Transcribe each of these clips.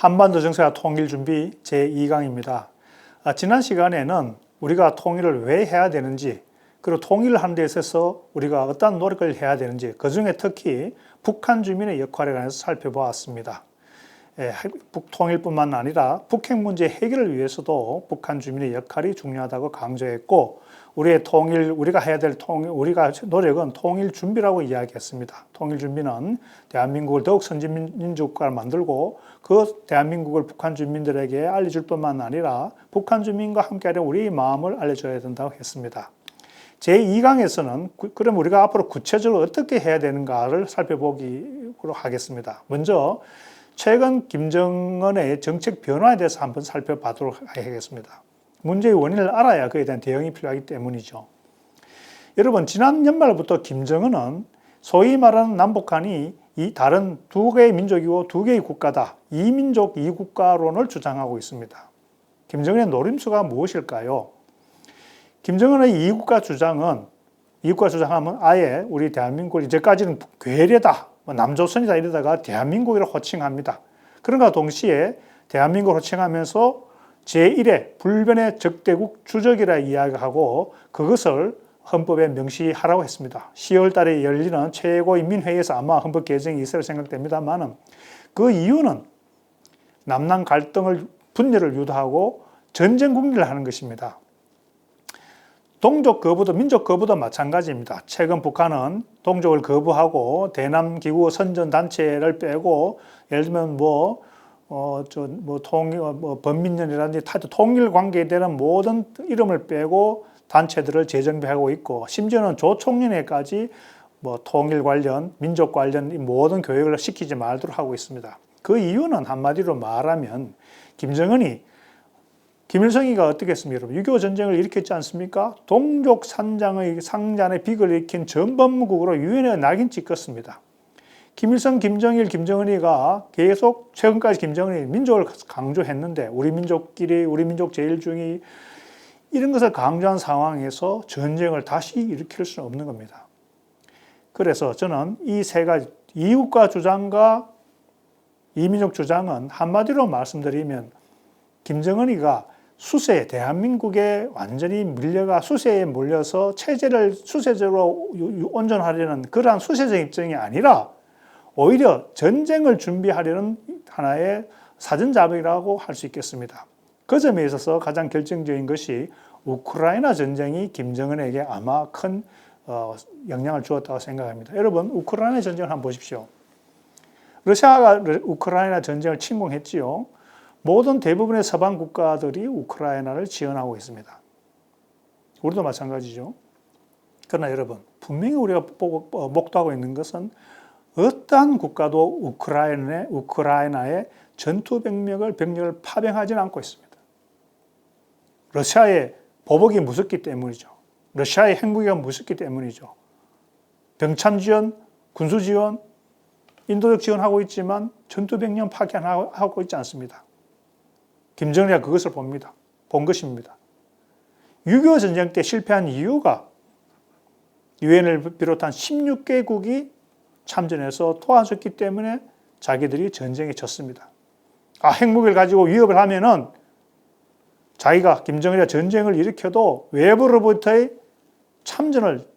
한반도 정세와 통일 준비 제2강입니다. 지난 시간에는 우리가 통일을 왜 해야 되는지, 그리고 통일을 하는 데 있어서 우리가 어떤 노력을 해야 되는지, 그 중에 특히 북한 주민의 역할에 관해서 살펴보았습니다. 북통일뿐만 아니라 북핵 문제 해결을 위해서도 북한 주민의 역할이 중요하다고 강조했고, 우리가 해야 될 노력은 통일 준비라고 이야기했습니다. 통일 준비는 대한민국을 더욱 선진민주국가를 만들고 그 대한민국을 북한 주민들에게 알려줄 뿐만 아니라 북한 주민과 함께하는 우리의 마음을 알려줘야 된다고 했습니다. 제2강에서는 그럼 우리가 앞으로 구체적으로 어떻게 해야 되는가를 살펴보기로 하겠습니다. 먼저 최근 김정은의 정책 변화에 대해서 한번 살펴보도록 하겠습니다. 문제의 원인을 알아야 그에 대한 대응이 필요하기 때문이죠. 여러분, 지난 연말부터 김정은은 소위 말하는 남북한이 이 다른 두 개의 민족이고 두 개의 국가다, 이민족 이국가론을 주장하고 있습니다. 김정은의 노림수가 무엇일까요? 김정은의 이국가 주장하면 아예 우리 대한민국을 이제까지는 괴뢰다, 남조선이다 이러다가 대한민국이라고 호칭합니다. 그런가 동시에 대한민국을 호칭하면서 제1의 불변의 적대국 주적이라 이야기하고 그것을 헌법에 명시하라고 했습니다. 10월 달에 열리는 최고인민회의에서 아마 헌법 개정이 있을 생각됩니다만 그 이유는 남남 갈등을 분열을 유도하고 전쟁 국리를 하는 것입니다. 동족 거부도 민족 거부도 마찬가지입니다. 최근 북한은 동족을 거부하고 대남 기구 선전 단체를 빼고 예를 들면 범민련이라든지 통일 관계에 대한 모든 이름을 빼고 단체들을 재정비하고 있고 심지어는 조총련회까지 통일 관련, 민족 관련 모든 교육을 시키지 말도록 하고 있습니다. 그 이유는 한마디로 말하면 김일성이가 어떻게 했습니까? 6.25 전쟁을 일으켰지 않습니까? 동족 상잔의 빅을 일으킨 전범국으로 유엔에 낙인 찍었습니다. 김일성, 김정일, 김정은이가 계속 최근까지 김정은이 민족을 강조했는데 우리 민족끼리 우리 민족 제일중의 이런 것을 강조한 상황에서 전쟁을 다시 일으킬 수는 없는 겁니다. 그래서 저는 이 세 가지 이국가 주장과 이민족 주장은 한마디로 말씀드리면 김정은이가 대한민국에 완전히 밀려가 수세에 몰려서 체제를 수세적으로 온전하려는 그러한 수세적 입장이 아니라 오히려 전쟁을 준비하려는 하나의 사전자백이라고 할 수 있겠습니다. 그 점에 있어서 가장 결정적인 것이 우크라이나 전쟁이 김정은에게 아마 큰 영향을 주었다고 생각합니다. 여러분, 우크라이나 전쟁을 한번 보십시오. 러시아가 우크라이나 전쟁을 침공했지요. 모든 대부분의 서방 국가들이 우크라이나를 지원하고 있습니다. 우리도 마찬가지죠. 그러나 여러분, 분명히 우리가 목도하고 있는 것은 어떠한 국가도 우크라이나의 전투 병력을 파병하지는 않고 있습니다. 러시아의 보복이 무섭기 때문이죠. 러시아의 핵무기가 무섭기 때문이죠. 병참 지원, 군수 지원, 인도적 지원하고 있지만 전투 병력 파견하고 있지 않습니다. 김정은이가 그것을 본 것입니다. 6.25 전쟁 때 실패한 이유가 유엔을 비롯한 16개국이 참전해서 도와줬기 때문에 자기들이 전쟁에 졌습니다. 핵무기를 가지고 위협을 하면은 김정은이가 전쟁을 일으켜도 외부로부터의 참전을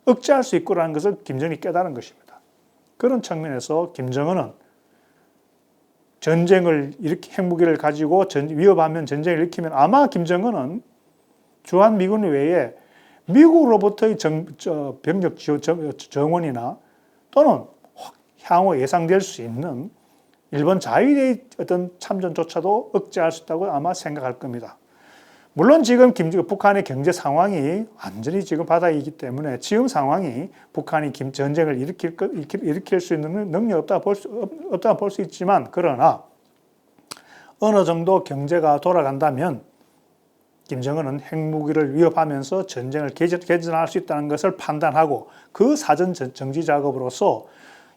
억제할 수 있구라는 것을 김정은이 깨달은 것입니다. 그런 측면에서 김정은은 핵무기를 가지고 위협하면 전쟁을 일으키면 아마 김정은은 주한미군 외에 미국으로부터의 병력 정원이나 또는 향후 예상될 수 있는 일본 자위대의 어떤 참전조차도 억제할 수 있다고 아마 생각할 겁니다. 물론 지금 북한의 경제 상황이 완전히 지금 바닥이기 때문에 지금 상황이 북한이 전쟁을 일으킬 수 있는 능력이 없다고 볼 수 있지만 그러나 어느 정도 경제가 돌아간다면 김정은은 핵무기를 위협하면서 전쟁을 개전할 수 있다는 것을 판단하고 그 사전 정지 작업으로서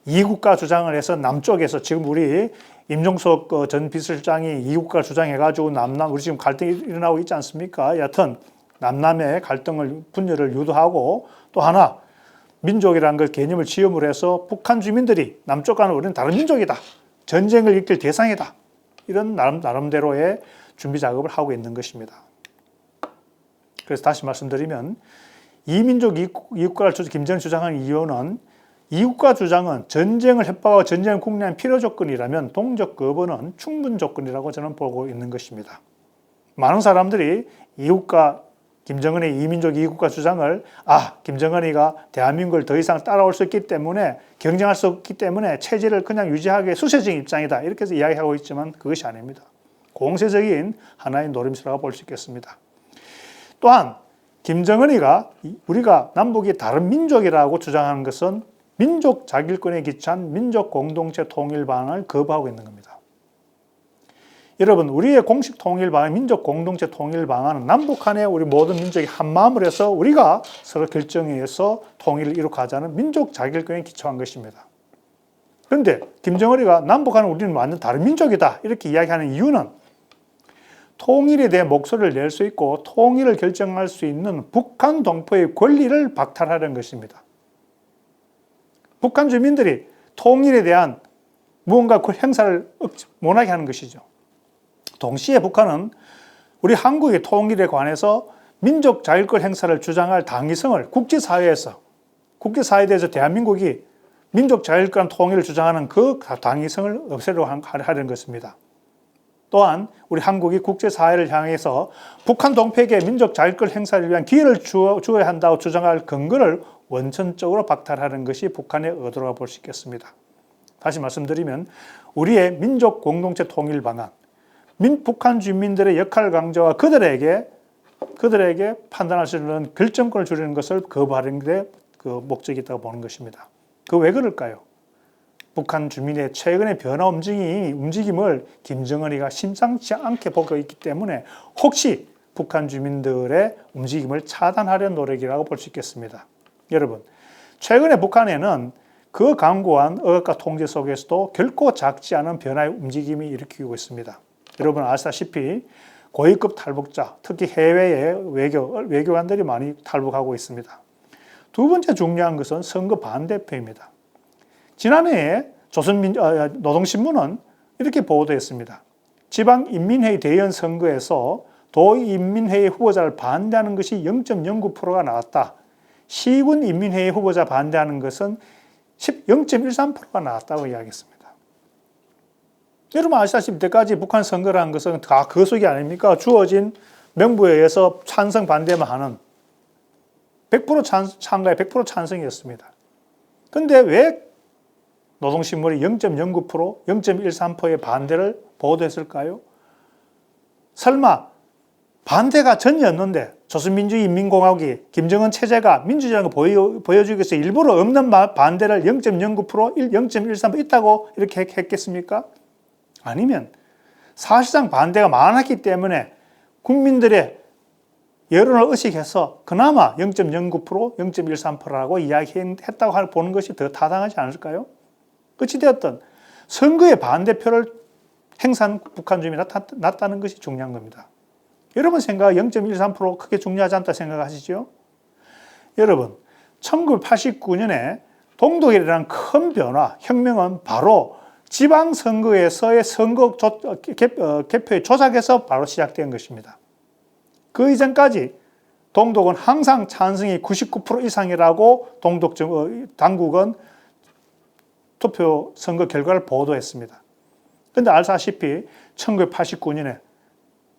이국가 주장을 해서 남쪽에서 지금 우리 임종석 전 비서실장이 이국가 주장해가지고 우리 지금 갈등이 일어나고 있지 않습니까? 여하튼 남남의 분열을 유도하고 또 하나 민족이라는 걸 개념을 지음으로 해서 북한 주민들이 남쪽과는 우리는 다른 민족이다. 전쟁을 일으킬 대상이다. 이런 나름대로의 준비 작업을 하고 있는 것입니다. 그래서 다시 말씀드리면 이민족 이국가를 김정은이 주장하는 이유는 이국가 주장은 전쟁을 협박하고 전쟁을 국내한 필요 조건이라면 동족 거부는 충분 조건이라고 저는 보고 있는 것입니다. 많은 사람들이 김정은의 이민족 이국가 주장을 김정은이가 대한민국을 더 이상 따라올 수 있기 때문에 경쟁할 수 없기 때문에 체제를 그냥 유지하기 수세적인 입장이다 이렇게 해서 이야기하고 있지만 그것이 아닙니다. 공세적인 하나의 노림수라고 볼 수 있겠습니다. 또한 김정은이가 우리가 남북이 다른 민족이라고 주장하는 것은 민족 자결권에 기초한 민족 공동체 통일 방안을 거부하고 있는 겁니다. 여러분, 우리의 공식 통일 방안, 민족 공동체 통일 방안은 남북한의 우리 모든 민족이 한 마음을 해서 우리가 서로 결정해서 통일을 이룩하자는 민족 자결권에 기초한 것입니다. 그런데 김정은이가 남북한은 우리는 완전 다른 민족이다 이렇게 이야기하는 이유는 통일에 대해 목소리를 낼 수 있고 통일을 결정할 수 있는 북한 동포의 권리를 박탈하려는 것입니다. 북한 주민들이 통일에 대한 무언가 그 행사를 못하게 하는 것이죠. 동시에 북한은 우리 한국의 통일에 관해서 민족 자율권 행사를 주장할 당위성을 국제사회에 대해서 대한민국이 민족 자율권 통일을 주장하는 그 당위성을 없애려고 하려는 것입니다. 또한 우리 한국이 국제사회를 향해서 북한 동포에게 민족 자율권 행사를 위한 기회를 주어야 한다고 주장할 근거를 원천적으로 박탈하는 것이 북한의 의도라고 볼 수 있겠습니다. 다시 말씀드리면 우리의 민족 공동체 통일 방안, 북한 주민들의 역할 강조와 그들에게 판단할 수 있는 결정권을 주려는 것을 거부하는 데 그 목적이 있다고 보는 것입니다. 왜 그럴까요? 북한 주민의 최근의 변화 움직임을 김정은이가 심상치 않게 보고 있기 때문에 혹시 북한 주민들의 움직임을 차단하려는 노력이라고 볼 수 있겠습니다. 여러분, 최근에 북한에는 그 강고한 억압과 통제 속에서도 결코 작지 않은 변화의 움직임이 일으키고 있습니다. 여러분 아시다시피 고위급 탈북자, 특히 해외의 외교관들이 많이 탈북하고 있습니다. 두 번째 중요한 것은 선거 반대표입니다. 지난해에 노동신문은 이렇게 보도했습니다. 지방인민회의 대의원 선거에서 도인민회의 후보자를 반대하는 것이 0.09%가 나왔다. 시군인민회의 후보자 반대하는 것은 0.13%가 나왔다고 이야기했습니다. 여러분 아시다시피 이때까지 북한 선거를 한 것은 다 거속이 아닙니까? 주어진 명부에 의해서 찬성 반대만 하는 100% 참가에 100% 찬성이었습니다. 그런데 왜 노동신문이 0.09%, 0.13%의 반대를 보도했을까요? 설마 반대가 전이었는데 조선민주인민공화국이 김정은 체제가 민주주의라는 거 보여주기 위해서 일부러 없는 반대를 0.09%, 0.13% 있다고 이렇게 했겠습니까? 아니면 사실상 반대가 많았기 때문에 국민들의 여론을 의식해서 그나마 0.09%, 0.13%라고 이야기했다고 보는 것이 더 타당하지 않을까요? 어찌되었든 선거의 반대표를 행사한 북한 주민이 나타났다는 것이 중요한 겁니다. 여러분 생각 0.13% 크게 중요하지 않다 생각하시죠? 여러분 1989년에 동독이라는 큰 변화, 혁명은 바로 지방선거에서의 선거 개표의 조작에서 바로 시작된 것입니다. 그 이전까지 동독은 항상 찬성이 99% 이상이라고 동독 당국은 투표 선거 결과를 보도했습니다. 그런데 알다시피 1989년에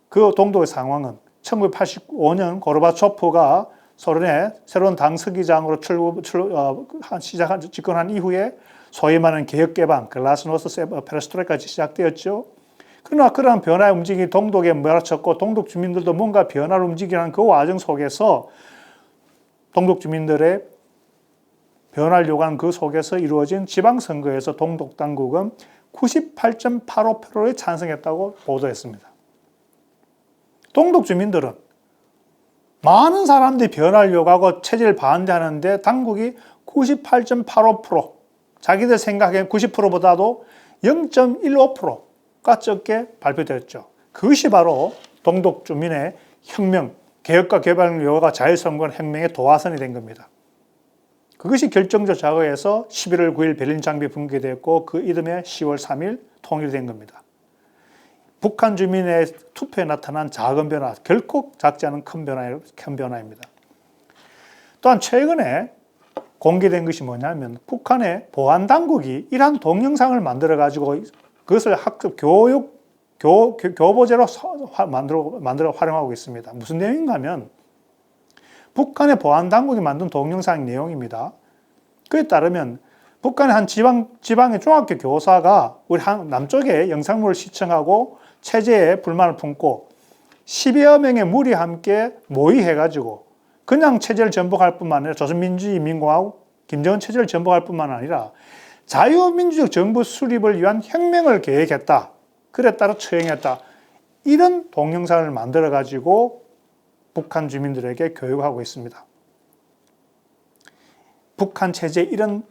그 동독의 상황은 1985년 고르바초프가 소련의 새로운 당 서기장으로 집권한 이후에 소위 말하는 개혁개방, 글라스노스 페레스트로이카가 시작되었죠. 그러나 그러한 변화의 움직임이 동독에 몰아쳤고 동독 주민들도 뭔가 변화를 움직이는 그 과정 속에서 동독 주민들의 변화를 요구하는 그 속에서 이루어진 지방선거에서 동독 당국은 98.85%에 찬성했다고 보도했습니다. 동독 주민들은 많은 사람들이 변화를 요구하고 체제를 반대하는데 당국이 98.85%, 자기들 생각엔 90%보다도 0.15%가 적게 발표되었죠. 그것이 바로 동독 주민의 혁명, 개혁과 개발 요구가 자율선거원 혁명의 도화선이 된 겁니다. 그것이 결정적 작업에서 11월 9일 베를린 장벽이 붕괴되었고 그 이듬해 10월 3일 통일된 겁니다. 북한 주민의 투표에 나타난 작은 변화, 결코 작지 않은 큰 변화입니다. 또한 최근에 공개된 것이 뭐냐면 북한의 보안당국이 이러한 동영상을 만들어가지고 그것을 학급 교보제로 만들어 활용하고 있습니다. 무슨 내용인가 하면 북한의 보안당국이 만든 동영상 내용입니다. 그에 따르면 북한의 한 지방의 중학교 교사가 우리 남쪽의 영상물을 시청하고 체제에 불만을 품고 10여 명의 무리 함께 모의해가지고 그냥 체제를 전복할 뿐만 아니라 조선민주주의인민공화국 김정은 체제를 전복할 뿐만 아니라 자유민주적 정부 수립을 위한 혁명을 계획했다. 그에 따라 처형했다. 이런 동영상을 만들어가지고 북한 주민들에게 교육하고 있습니다. 북한 체제에 이런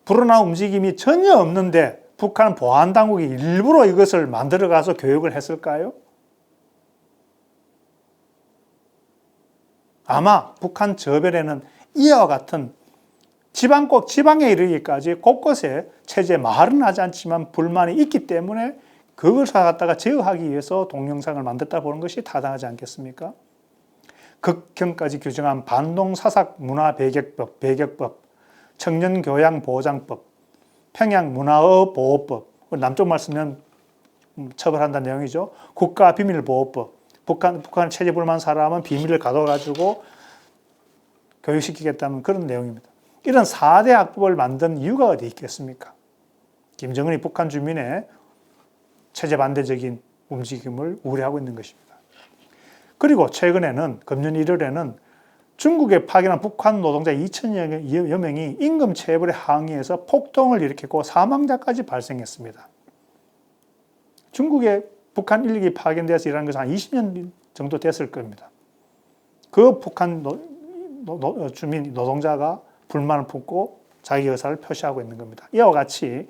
불어난 움직임이 전혀 없는데 북한 보안당국이 일부러 이것을 만들어가서 교육을 했을까요? 아마 북한 저변에는 이와 같은 지방에 이르기까지 곳곳에 체제 말은 하지 않지만 불만이 있기 때문에 그걸 갖다가 제어하기 위해서 동영상을 만들다 보는 것이 타당하지 않겠습니까? 극형까지 규정한 반동사삭 문화배격법, 청년교양보장법, 평양문화어보호법, 남쪽 말씀은 처벌한다는 내용이죠. 국가비밀보호법, 북한 체제 불만 사람은 비밀을 가둬가지고 교육시키겠다는 그런 내용입니다. 이런 4대 악법을 만든 이유가 어디 있겠습니까? 김정은이 북한 주민의 체제 반대적인 움직임을 우려하고 있는 것입니다. 그리고 최근에는 금년 1월에는 중국에 파견한 북한 노동자 2천여 명이 임금 체불에 항의해서 폭동을 일으켰고 사망자까지 발생했습니다. 중국에 북한 인력이 파견되어서 일하는 것은 한 20년 정도 됐을 겁니다. 그 북한 주민 노동자가 불만을 품고 자기 의사를 표시하고 있는 겁니다. 이와 같이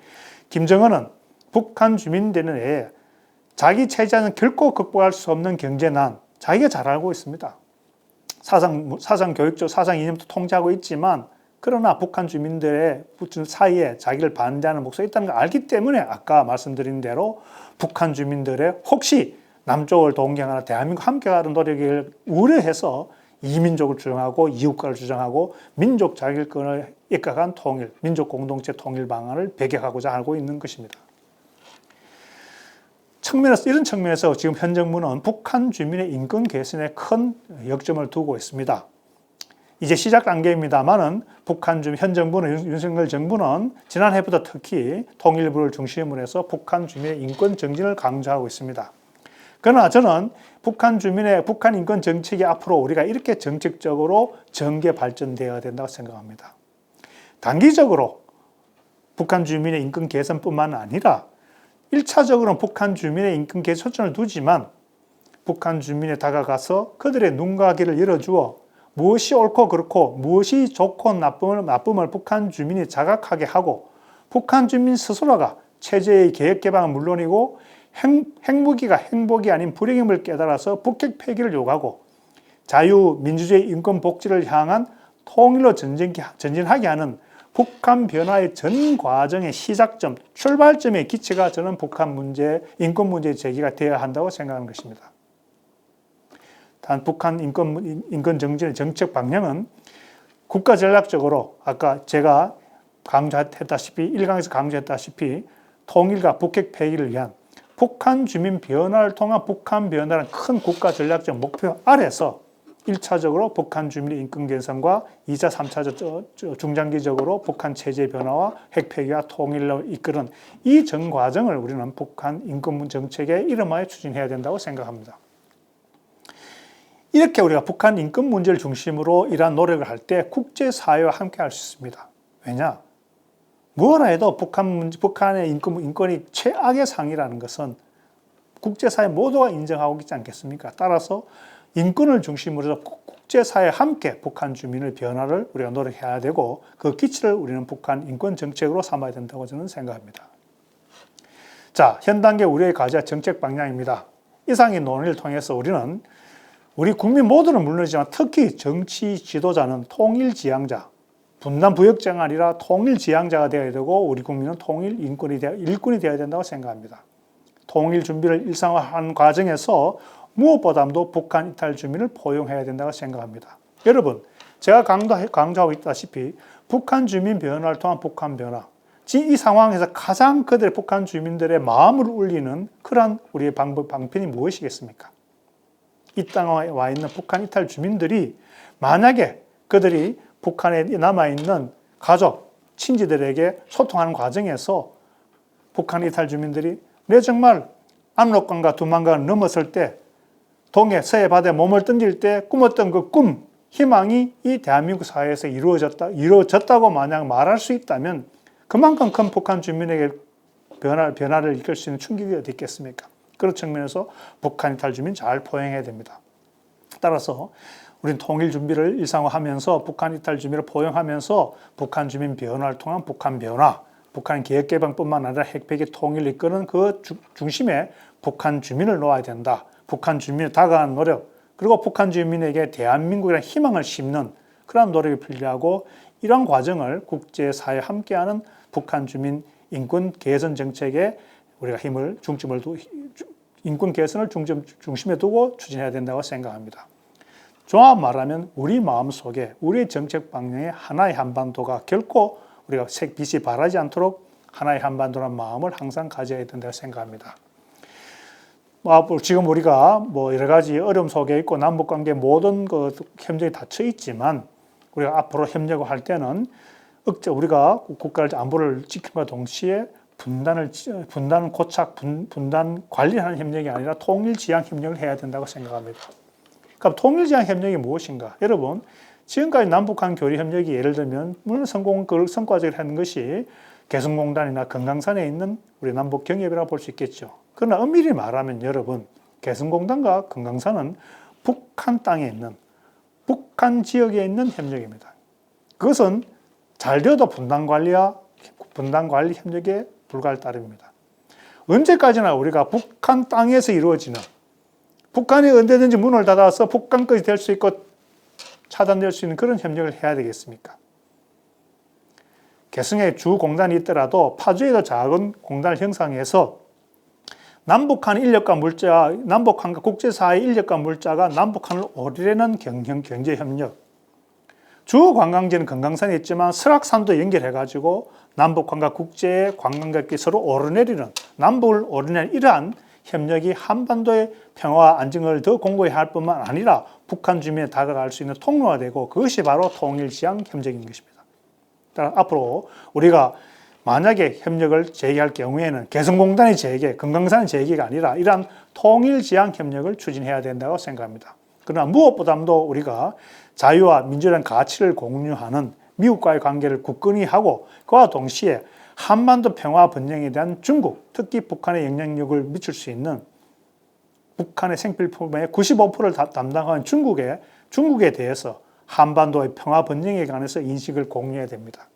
김정은은 북한 주민들에 자기 체제는 결코 극복할 수 없는 경제난 자기가 잘 알고 있습니다. 사상 교육적 사상 이념도 통제하고 있지만 그러나 북한 주민들의 사이에 자기를 반대하는 목소리가 있다는 걸 알기 때문에 아까 말씀드린 대로 북한 주민들의 혹시 남쪽을 동경하는 대한민국 함께 가는 노력을 우려해서 이민족을 주장하고 이국가를 주장하고 민족 자결권을 입각한 통일, 민족 공동체 통일 방안을 배격하고자 하고 있는 것입니다. 이런 측면에서 지금 현 정부는 북한 주민의 인권 개선에 큰 역점을 두고 있습니다. 이제 시작 단계입니다만은 현 정부는 윤석열 정부는 지난해부터 특히 통일부를 중심으로 해서 북한 주민의 인권 정진을 강조하고 있습니다. 그러나 저는 북한 인권 정책이 앞으로 우리가 이렇게 정책적으로 전개 발전되어야 된다고 생각합니다. 단기적으로 북한 주민의 인권 개선뿐만 아니라 1차적으로는 북한 주민의 인권 개선 초점을 두지만 북한 주민에 다가가서 그들의 눈과 귀를 열어주어 무엇이 옳고 그렇고 무엇이 좋고 나쁨을 북한 주민이 자각하게 하고 북한 주민 스스로가 체제의 개혁 개방은 물론이고 핵무기가 행복이 아닌 불행임을 깨달아서 북핵 폐기를 요구하고 자유, 민주주의, 인권 복지를 향한 통일로 전진하게 하는 북한 변화의 전 과정의 시작점, 출발점의 기체가 저는 북한 문제, 인권 문제의 제기가 되어야 한다고 생각하는 것입니다. 단 북한 인권 정진의 정책 방향은 국가 전략적으로 아까 제가 강조했다시피 1강에서 강조했다시피 통일과 북핵 폐기를 위한 북한 주민 변화를 통한 북한 변화라는 큰 국가 전략적 목표 아래서 1차적으로 북한 주민의 인권 개선과 2차, 3차 중장기적으로 북한 체제 변화와 핵 폐기와 통일로 이끄는 이 전 과정을 우리는 북한 인권 정책에 이름하여 추진해야 된다고 생각합니다. 이렇게 우리가 북한 인권 문제를 중심으로 이러한 노력을 할 때 국제사회와 함께 할 수 있습니다. 왜냐? 무엇 해도 북한의 인권이 최악의 상이라는 것은 국제사회 모두가 인정하고 있지 않겠습니까? 따라서 인권을 중심으로 해서 국제사회와 함께 북한 주민의 변화를 우리가 노력해야 되고 그 기치를 우리는 북한 인권 정책으로 삼아야 된다고 저는 생각합니다. 자, 현 단계 우리의 과제 정책 방향입니다. 이상의 논의를 통해서 우리는 우리 국민 모두는 물론이지만 특히 정치 지도자는 통일지향자, 분단 부역자가 아니라 통일지향자가 되어야 되고 우리 국민은 일꾼이 되어야 된다고 생각합니다. 통일 준비를 일상화하는 과정에서 무엇보다도 북한 이탈 주민을 포용해야 된다고 생각합니다. 여러분, 제가 강조하고 있다시피 북한 주민 변화를 통한 북한 변화, 이 상황에서 가장 그들의 북한 주민들의 마음을 울리는 그러한 우리의 방편이 무엇이겠습니까? 이 땅에 와 있는 북한 이탈 주민들이 만약에 그들이 북한에 남아있는 가족, 친지들에게 소통하는 과정에서 북한 이탈 주민들이 내 정말 압록강과 두만강을 넘었을 때 동해 서해 바다에 몸을 던질 때 꿈었던 그 꿈, 희망이 이 대한민국 사회에서 이루어졌다고 만약 말할 수 있다면 그만큼 큰 북한 주민에게 변화를 이끌 수 있는 충격이 어디 있겠습니까? 그런 측면에서 북한 이탈 주민 잘 포용해야 됩니다. 따라서 우리는 통일 준비를 일상화하면서 북한 이탈 주민을 포용하면서 북한 주민 변화를 통한 북한 변화, 북한 개혁개방뿐만 아니라 핵폐기 통일을 이끄는 그 중심에 북한 주민을 놓아야 된다. 북한 주민을 다가가는 노력, 그리고 북한 주민에게 대한민국이라는 희망을 심는 그런 노력이 필요하고 이런 과정을 국제사회와 함께하는 북한 주민 인권 개선 정책에 우리가 인권 개선을 중심에 두고 추진해야 된다고 생각합니다. 종합 말하면 우리 마음속에 우리의 정책 방향의 하나의 한반도가 결코 우리가 빛이 바라지 않도록 하나의 한반도라는 마음을 항상 가져야 된다고 생각합니다. 지금 우리가 여러 가지 어려움 속에 있고 남북관계 모든 그 협력이 닫혀 있지만 우리가 앞으로 협력을 할 때는 우리가 국가를 안보를 지킴과 동시에 분단 고착, 분단 관리하는 협력이 아니라 통일지향 협력을 해야 된다고 생각합니다. 그럼 통일지향 협력이 무엇인가? 여러분, 지금까지 남북한 교류 협력이 예를 들면 물론 성과적으로 하는 것이 개성공단이나 금강산에 있는 우리 남북 경협이라고 볼 수 있겠죠. 그러나 엄밀히 말하면 여러분, 개성공단과 금강산은 북한 땅에 있는 북한 지역에 있는 협력입니다. 그것은 잘 되어도 분단관리 협력에 불과할 따름입니다. 언제까지나 우리가 북한 땅에서 이루어지는 북한이 언제든지 문을 닫아서 북한까지 될 수 있고 차단될 수 있는 그런 협력을 해야 되겠습니까? 개성에 주 공단이 있더라도 파주에도 작은 공단을 형성해서 남북한 인력과 물자, 남북한과 국제사회 인력과 물자가 남북한을 오르려는 경제협력. 주 관광지는 금강산에 있지만 설악산도 연결해가지고 남북한과 국제의 관광객이 서로 오르내리는, 남북을 오르내리는 이러한 협력이 한반도의 평화와 안정을 더 공고히 할 뿐만 아니라 북한 주민에 다가갈 수 있는 통로가 되고 그것이 바로 통일지향 협력인 것입니다. 따라 앞으로 우리가 만약에 협력을 재개할 경우에는 개성공단의 재개, 금강산의 재개가 아니라 이러한 통일지향 협력을 추진해야 된다고 생각합니다. 그러나 무엇보다도 우리가 자유와 민주라는 가치를 공유하는 미국과의 관계를 굳건히 하고 그와 동시에 한반도 평화 번영에 대한 중국, 특히 북한의 영향력을 미칠 수 있는 북한의 생필품의 95%를 담당하는 중국에 대해서 한반도의 평화 번영에 관해서 인식을 공유해야 됩니다.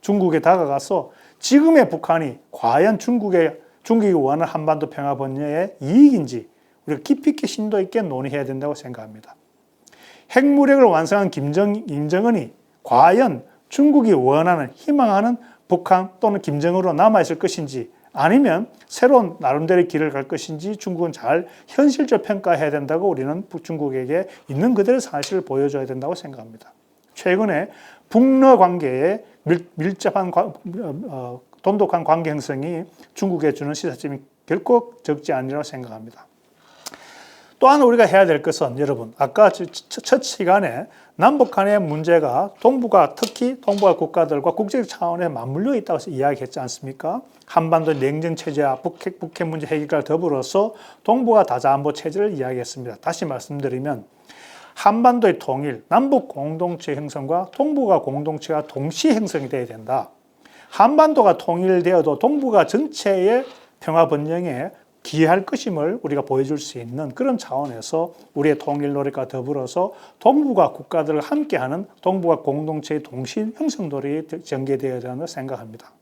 중국에 다가가서 지금의 북한이 과연 중국이 원하는 한반도 평화 번영의 이익인지 우리가 깊이 있게 심도 있게 논의해야 된다고 생각합니다. 핵무력을 완성한 김정은이 과연 중국이 원하는 희망하는 북한 또는 김정은으로 남아있을 것인지 아니면 새로운 나름대로의 길을 갈 것인지 중국은 잘 현실적 평가해야 된다고 우리는 중국에게 있는 그대로 사실을 보여줘야 된다고 생각합니다. 최근에 북러 관계에 밀접한 돈독한 관계 형성이 중국에 주는 시사점이 결코 적지 않으리라고 생각합니다. 또한 우리가 해야 될 것은 여러분 아까 첫 시간에 남북한의 문제가 특히 동북아 국가들과 국제적 차원에 맞물려 있다고 이야기했지 않습니까? 한반도 냉전 체제와 북핵 문제 해결과 더불어서 동북아 다자안보 체제를 이야기했습니다. 다시 말씀드리면 한반도의 통일, 남북 공동체 형성과 동북아 공동체가 동시에 형성이 되어야 된다. 한반도가 통일되어도 동북아 전체의 평화 번영에 기여할 것임을 우리가 보여줄 수 있는 그런 차원에서 우리의 통일 노력과 더불어서 동북아 국가들을 함께하는 동북아 공동체의 동시 형성 노력이 전개되어야 된다고 생각합니다.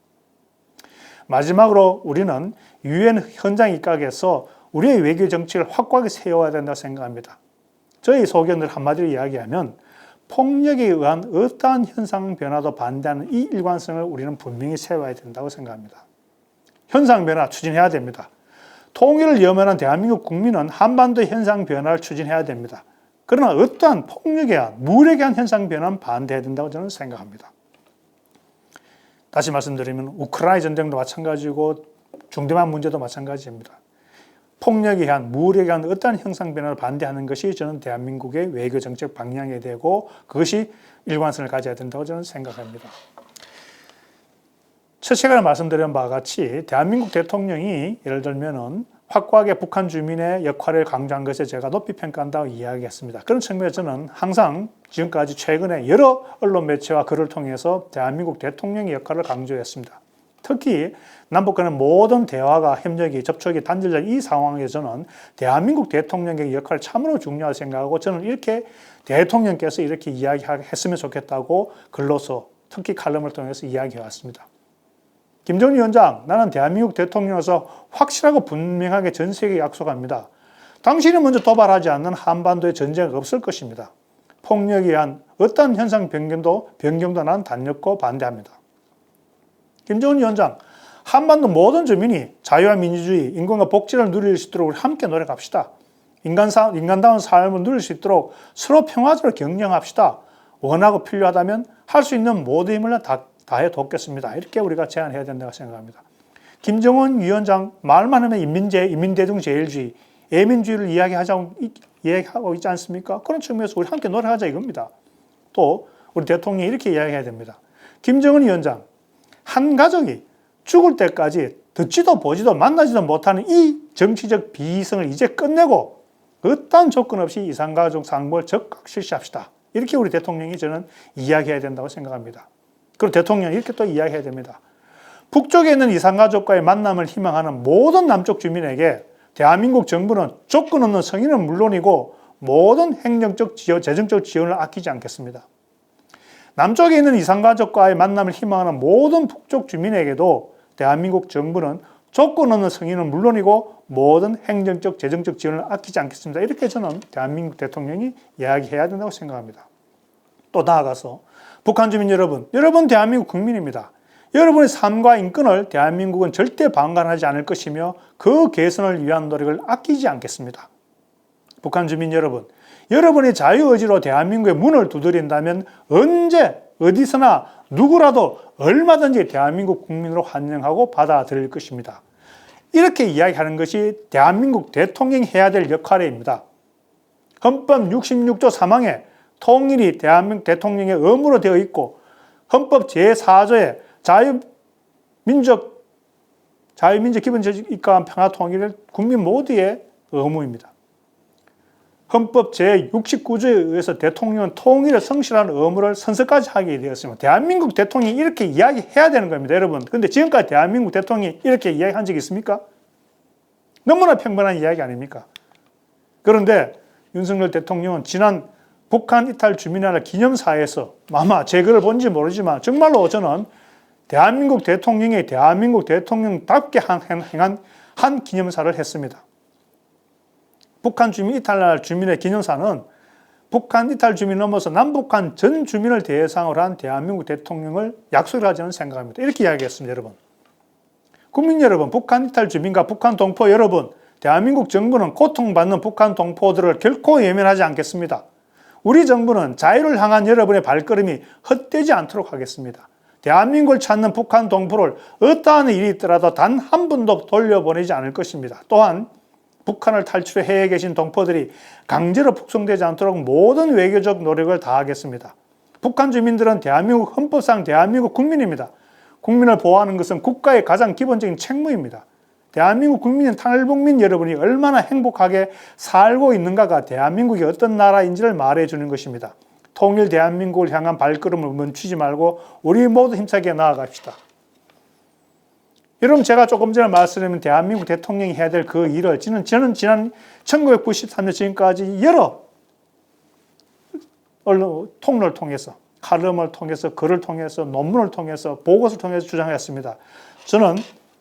마지막으로 우리는 유엔 현장 입각에서 우리의 외교 정책을 확고하게 세워야 된다고 생각합니다. 저희 소견을 한마디로 이야기하면 폭력에 의한 어떠한 현상 변화도 반대하는 이 일관성을 우리는 분명히 세워야 된다고 생각합니다. 현상 변화 추진해야 됩니다. 통일을 염원한 대한민국 국민은 한반도 현상 변화를 추진해야 됩니다. 그러나 어떠한 폭력에 의한, 무력에 의한 현상 변화는 반대해야 된다고 저는 생각합니다. 다시 말씀드리면 우크라이나 전쟁도 마찬가지고 중대만 문제도 마찬가지입니다. 폭력에 의한, 무력에 의한 어떠한 형상 변화를 반대하는 것이 저는 대한민국의 외교 정책 방향이 되고 그것이 일관성을 가져야 된다고 저는 생각합니다. 첫 시간에 말씀드린 바와 같이 대한민국 대통령이 예를 들면은 확고하게 북한 주민의 역할을 강조한 것에 제가 높이 평가한다고 이야기했습니다. 그런 측면에서 저는 항상 지금까지 최근에 여러 언론 매체와 글을 통해서 대한민국 대통령의 역할을 강조했습니다. 특히 남북 간의 모든 대화가 협력이 접촉이 단절된 이 상황에서는 대한민국 대통령의 역할이 참으로 중요하다고 생각하고 저는 이렇게 대통령께서 이렇게 이야기했으면 좋겠다고 글로서 특히 칼럼을 통해서 이야기해왔습니다. 김정은 위원장, 나는 대한민국 대통령으로서 확실하고 분명하게 전 세계에 약속합니다. 당신이 먼저 도발하지 않는 한반도에 전쟁은 없을 것입니다. 폭력에 의한 어떠한 현상 변경도 난 단력고 반대합니다. 김정은 위원장, 한반도 모든 주민이 자유와 민주주의, 인권과 복지를 누릴 수 있도록 우리 함께 노력합시다. 인간다운 삶을 누릴 수 있도록 서로 평화적으로 경영합시다. 원하고 필요하다면 할 수 있는 모든 힘을 다해 돕겠습니다. 이렇게 우리가 제안해야 된다고 생각합니다. 김정은 위원장 말만 하면 인민대중제일주의, 애민주의를 이야기하고 있지 않습니까? 그런 측면에서 우리 함께 노력하자 이겁니다. 또 우리 대통령이 이렇게 이야기해야 됩니다. 김정은 위원장, 한 가족이 죽을 때까지 듣지도 보지도 만나지도 못하는 이 정치적 비이성을 이제 끝내고 어떠한 조건 없이 이산가족 상봉을 적극 실시합시다. 이렇게 우리 대통령이 저는 이야기해야 된다고 생각합니다. 그리고 대통령이 이렇게 또 이야기해야 됩니다. 북쪽에 있는 이산가족과의 만남을 희망하는 모든 남쪽 주민에게 대한민국 정부는 조건 없는 승인은 물론이고 모든 행정적, 재정적 지원을 아끼지 않겠습니다. 남쪽에 있는 이산가족과의 만남을 희망하는 모든 북쪽 주민에게도 대한민국 정부는 조건 없는 승인은 물론이고 모든 행정적, 재정적 지원을 아끼지 않겠습니다. 이렇게 저는 대한민국 대통령이 이야기해야 된다고 생각합니다. 또 나아가서 북한 주민 여러분 대한민국 국민입니다. 여러분의 삶과 인권을 대한민국은 절대 방관하지 않을 것이며 그 개선을 위한 노력을 아끼지 않겠습니다. 북한 주민 여러분, 여러분의 자유의지로 대한민국의 문을 두드린다면 언제 어디서나 누구라도 얼마든지 대한민국 국민으로 환영하고 받아들일 것입니다. 이렇게 이야기하는 것이 대한민국 대통령이 해야 될 역할입니다. 헌법 66조 3항에 통일이 대한민국 대통령의 의무로 되어 있고 헌법 제4조에 자유민족 기본적 이익과 평화 통일은 국민 모두의 의무입니다. 헌법 제69조에 의해서 대통령은 통일을 성실하는 의무를 선서까지 하게 되었습니다. 대한민국 대통령이 이렇게 이야기해야 되는 겁니다, 여러분. 그런데 지금까지 대한민국 대통령이 이렇게 이야기한 적이 있습니까? 너무나 평범한 이야기 아닙니까? 그런데 윤석열 대통령은 지난 북한 이탈 주민회의 기념사에서 아마 제 글을 본지 모르지만 정말로 저는 대한민국 대통령이 대한민국 대통령답게 행한 한 기념사를 했습니다. 북한 주민 이탈 주민의 기념사는 북한 이탈 주민 넘어서 남북한 전 주민을 대상으로 한 대한민국 대통령을 약속을 저는 생각합니다. 이렇게 이야기했습니다, 여러분. 국민 여러분, 북한 이탈 주민과 북한 동포 여러분, 대한민국 정부는 고통받는 북한 동포들을 결코 외면하지 않겠습니다. 우리 정부는 자유를 향한 여러분의 발걸음이 헛되지 않도록 하겠습니다. 대한민국을 찾는 북한 동포를 어떠한 일이 있더라도 단 한 분도 돌려보내지 않을 것입니다. 또한 북한을 탈출해 해외에 계신 동포들이 강제로 북송되지 않도록 모든 외교적 노력을 다하겠습니다. 북한 주민들은 대한민국 헌법상 대한민국 국민입니다. 국민을 보호하는 것은 국가의 가장 기본적인 책무입니다. 대한민국 국민, 탈북민 여러분이 얼마나 행복하게 살고 있는가가 대한민국이 어떤 나라인지를 말해주는 것입니다. 통일 대한민국을 향한 발걸음을 멈추지 말고 우리 모두 힘차게 나아갑시다. 여러분, 제가 조금 전에 말씀드린 대한민국 대통령이 해야 될 그 일을 저는 지난 1993년 지금까지 여러 언론 통로를 통해서, 칼럼을 통해서, 글을 통해서, 논문을 통해서, 보고서를 통해서 주장했습니다. 저는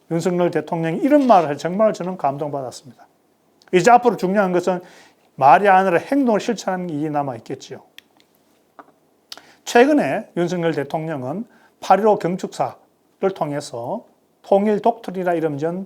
윤석열 대통령이 이런 말을 해서 정말 저는 감동받았습니다. 이제 앞으로 중요한 것은 말이 아니라 행동을 실천하는 일이 남아있겠지요. 최근에 윤석열 대통령은 8.15 경축사를 통해서 통일 독트린이라 이름 지은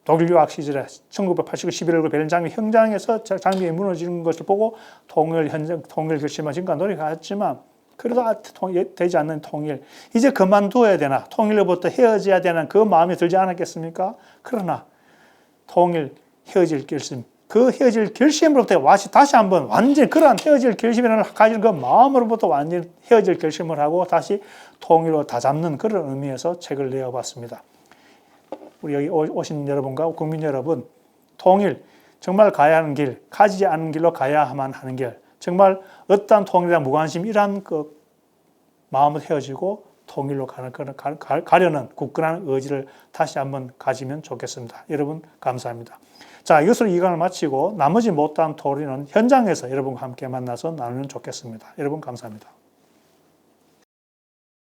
독일 유학 시절에 1989 11월 베를린 현장에서 장벽이 무너지는 것을 보고 통일 결심을 지금까지 노력했지만 그래도 되지 않는 통일, 이제 그만둬야 되나, 통일로부터 헤어져야 되는 그 마음이 들지 않았겠습니까? 그러나 통일, 헤어질 결심, 그 헤어질 결심으로부터 다시 한번 완전히 그러한 헤어질 결심을 가진 그 마음으로부터 완전히 헤어질 결심을 하고 다시 통일로 다잡는 그런 의미에서 책을 내어봤습니다. 우리 여기 오신 여러분과 국민 여러분, 통일, 정말 가야 하는 길, 가지 않은 길로 가야만 하는 길, 정말 어떠한 통일이나 무관심 이러한 그 마음을 헤어지고 통일로 가려는 굳건한 의지를 다시 한번 가지면 좋겠습니다. 여러분 감사합니다. 자, 이것으로 이 강을 마치고 나머지 못다한 토론은 현장에서 여러분과 함께 만나서 나누면 좋겠습니다. 여러분 감사합니다.